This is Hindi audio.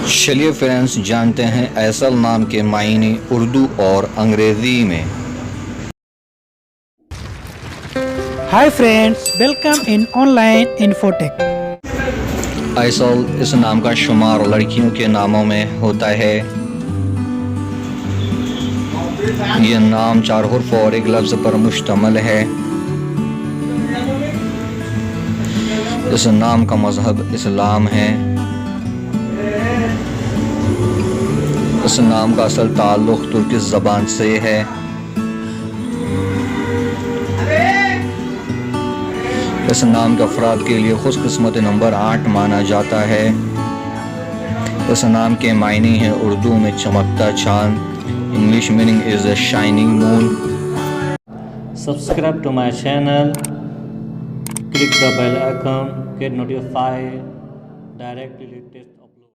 चलिए फ्रेंड्स, जानते हैं ऐसल नाम के मायने उर्दू और अंग्रेज़ी में। Hi friends, welcome in online Infotech. ऐसल इस नाम का शुमार लड़कियों के नामों में होता है। यह नाम 4 हुर्फ और एक लफ्ज़ पर मुश्तमल है। इस नाम का मज़हब इस्लाम है। इस नाम का असल ताल्लुक़ तुर्की ज़बान से है। इस नाम के अफराद के लिए खुशकिस्मत नंबर 8 माना जाता है। इस नाम के मायने हैं उर्दू में चमकता चांद, English meaning is a shining moon. Subscribe to my channel, click the bell icon, get notified directly latest